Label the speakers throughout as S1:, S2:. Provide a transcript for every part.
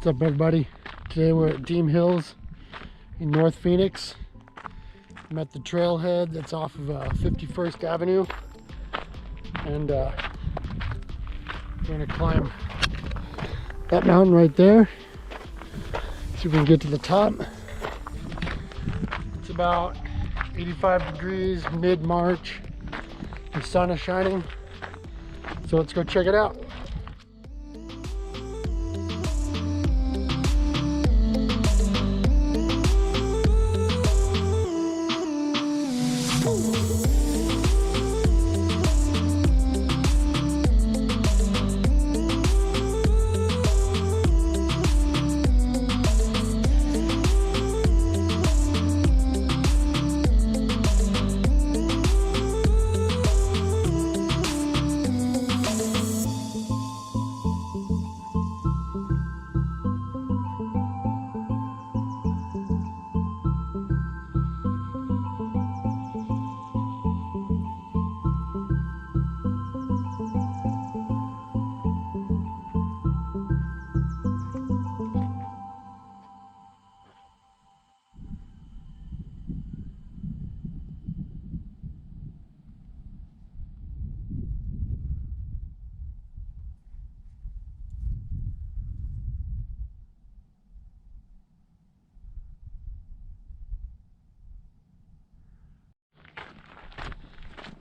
S1: What's up, everybody? Today we're at Deem Hills in North Phoenix. I'm at the trailhead that's off of 51st Avenue, and we're gonna climb that mountain right there. See if we can get to the top. It's about 85 degrees, mid-March. The sun is shining, so let's go check it out.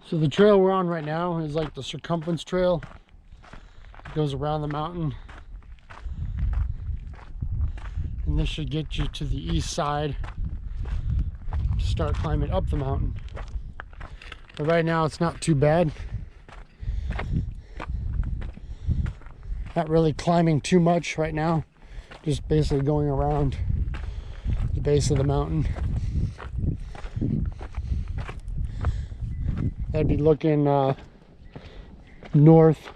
S1: So the trail we're on right now is like the circumference trail. It goes around the mountain. And this should get you to the east side to start climbing up the mountain. But right now it's not too bad. Not really climbing too much right now. Just basically going around the base of the mountain. I'd be looking north.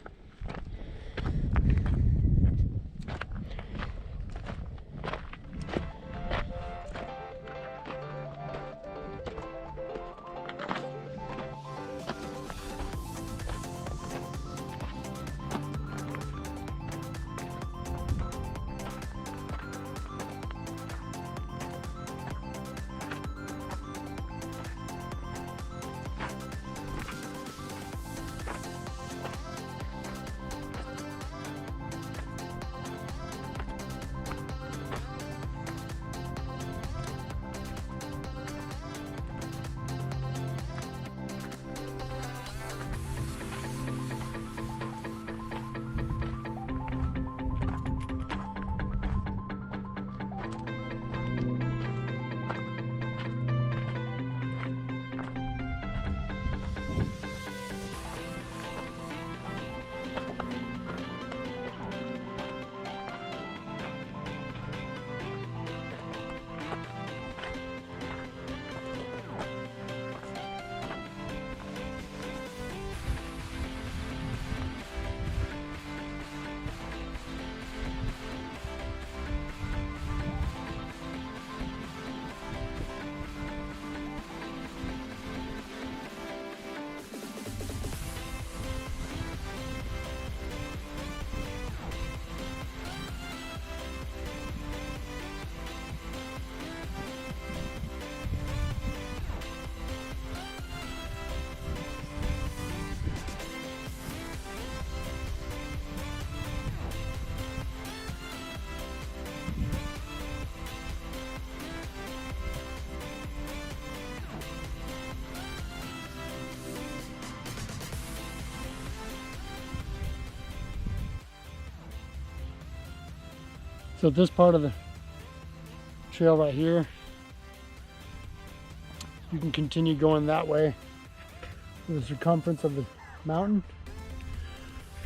S1: So this part of the trail right here, you can continue going that way to the circumference of the mountain,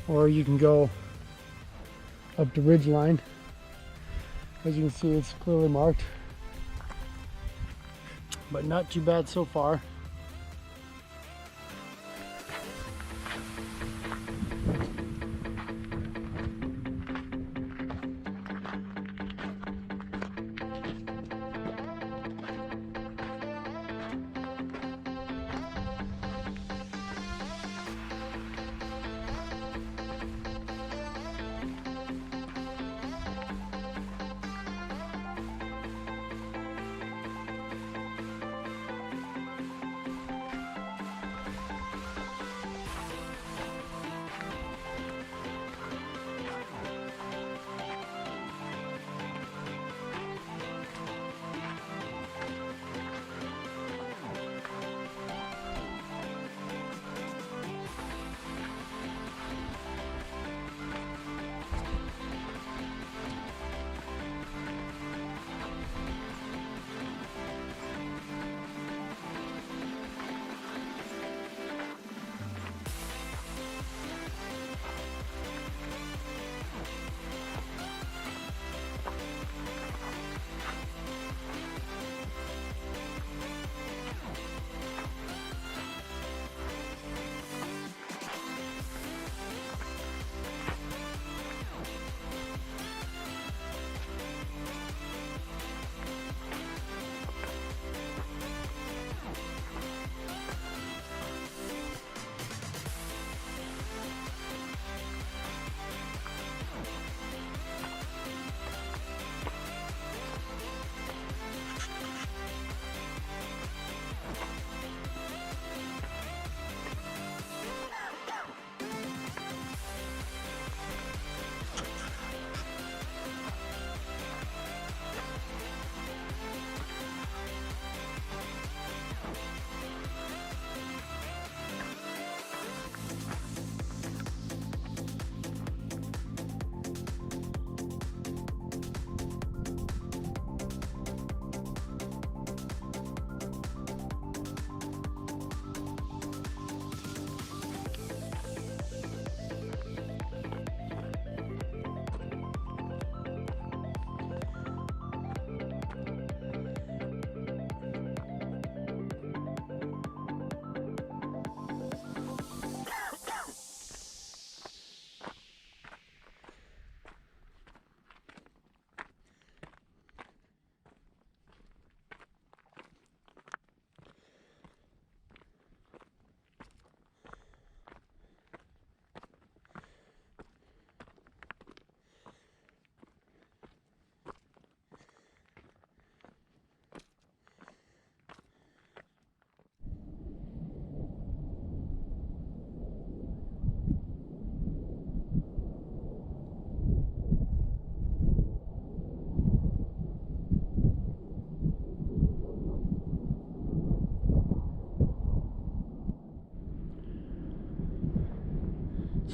S1: or you can go up the ridge line. As you can see, it's clearly marked, but not too bad so far.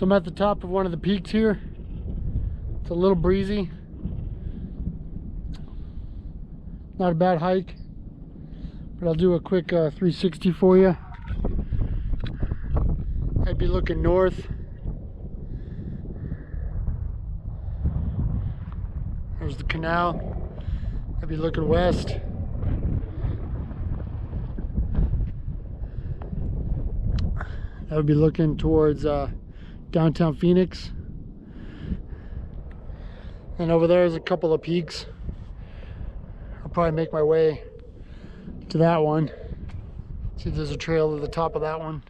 S1: So I'm at the top of one of the peaks here. It's a little breezy. Not a bad hike, but I'll do a quick 360 for you. I'd be looking north. There's the canal. I'd be looking west. I would be looking towards downtown Phoenix. And over there is a couple of peaks. I'll probably make my way to that one. See if there's a trail to the top of that one.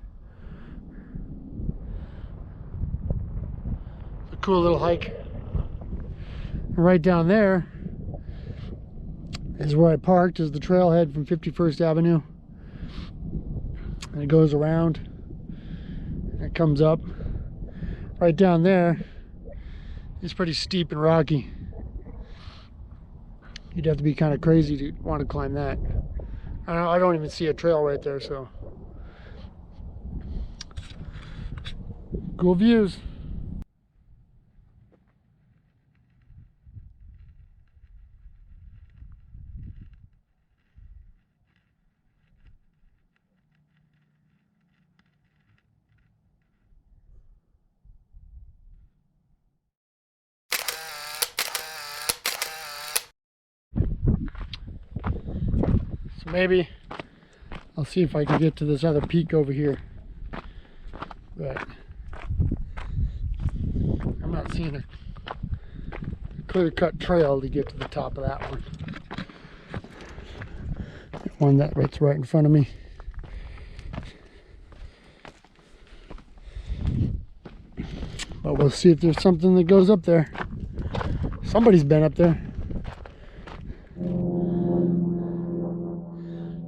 S1: It's a cool little hike. And right down there is where I parked, is the trailhead from 51st Avenue. And it goes around. It comes up. Right down there, it's pretty steep and rocky. You'd have to be kind of crazy to want to climb that. I don't even see a trail right there, so. Cool views. So maybe I'll see if I can get to this other peak over here, but I'm not seeing a clear-cut trail to get to the top of that one. One that's right in front of me. But we'll see if there's something that goes up there. Somebody's been up there.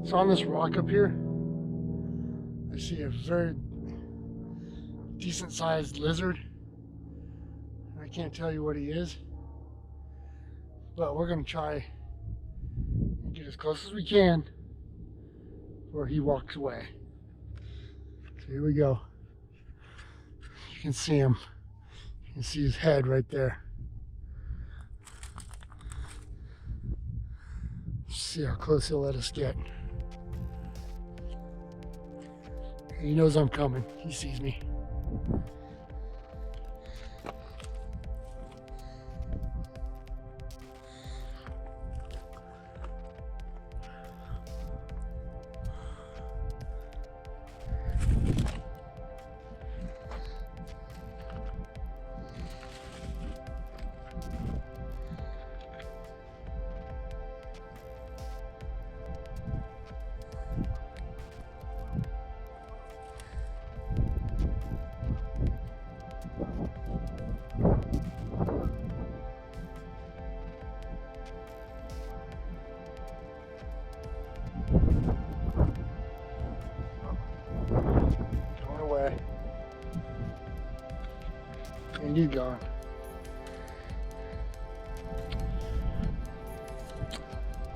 S1: So on this rock up here, I see a very decent sized lizard. I can't tell you what he is, but we're gonna try and get as close as we can before he walks away. So here we go. You can see him. You can see his head right there. See how close he'll let us get. He knows I'm coming. He sees me. And he's gone.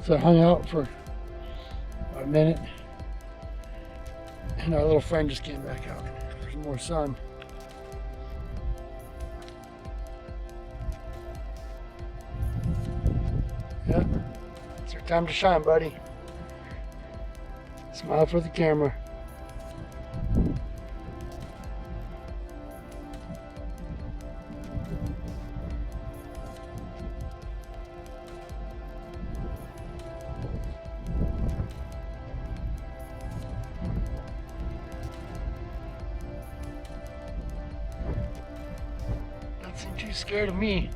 S1: So I hung out for about a minute, and our little friend just came back out for some more sun. Yeah, it's your time to shine, buddy. Smile for the camera. Too scared of me.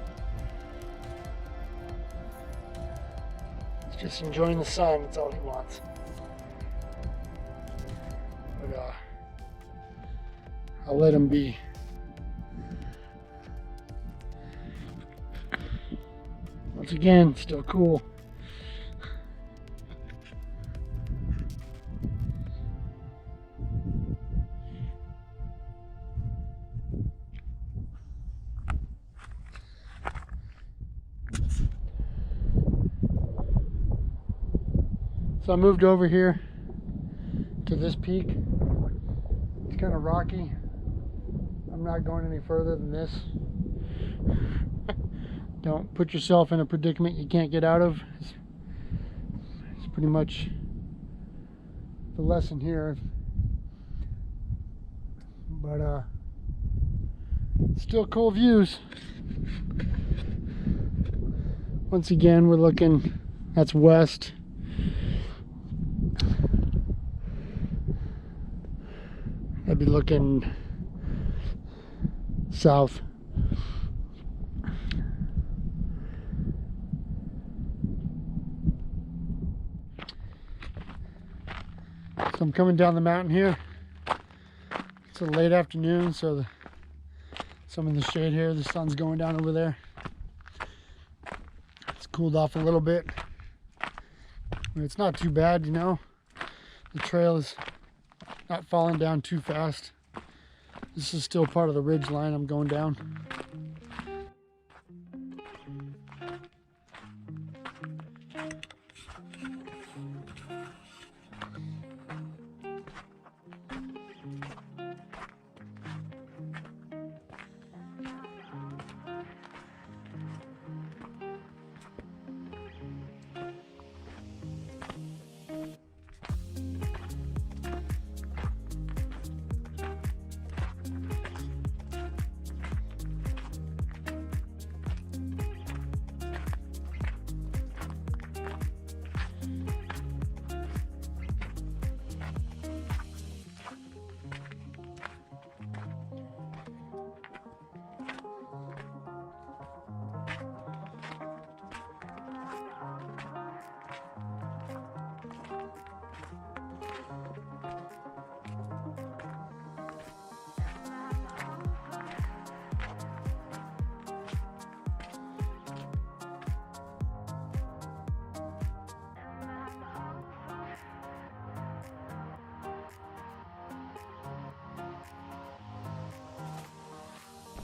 S1: He's just enjoying the sun. That's all he wants. But I'll let him be. Once again, still cool. So I moved over here to this peak. It's kind of rocky. I'm I'm not going any further than this. Don't put yourself in a predicament you can't get out of. It's pretty much the lesson here. But still cool views. Once again, we're looking, that's west. I'd be looking south. So I'm coming down the mountain here. It's a late afternoon, so some in the shade here. The sun's going down over there. It's cooled off a little bit. It's not too bad, you know. The trail is not falling down too fast. This is still part of the ridge line I'm going down.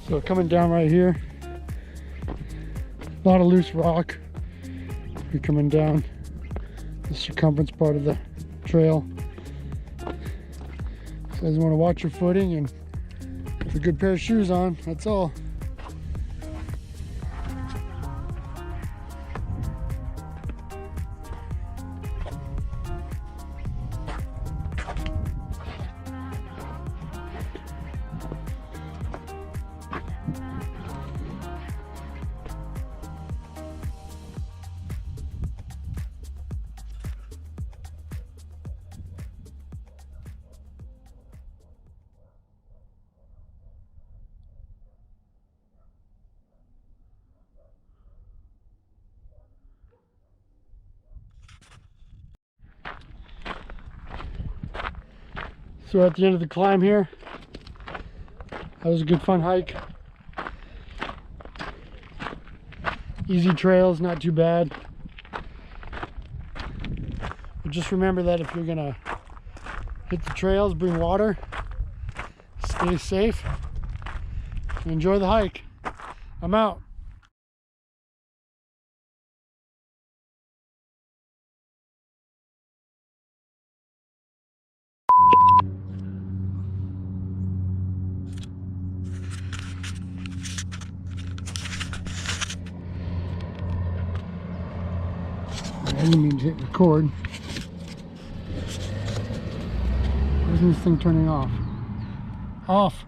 S1: So coming down right here, a lot of loose rock. You're coming down the circumference part of the trail. So you want to watch your footing and have a good pair of shoes on, that's all. So we're at the end of the climb here. That was a good fun hike. Easy trails, not too bad. But just remember that if you're gonna hit the trails, bring water, stay safe, and enjoy the hike. I'm out. I didn't mean to hit record. Why isn't this thing turning off? Off!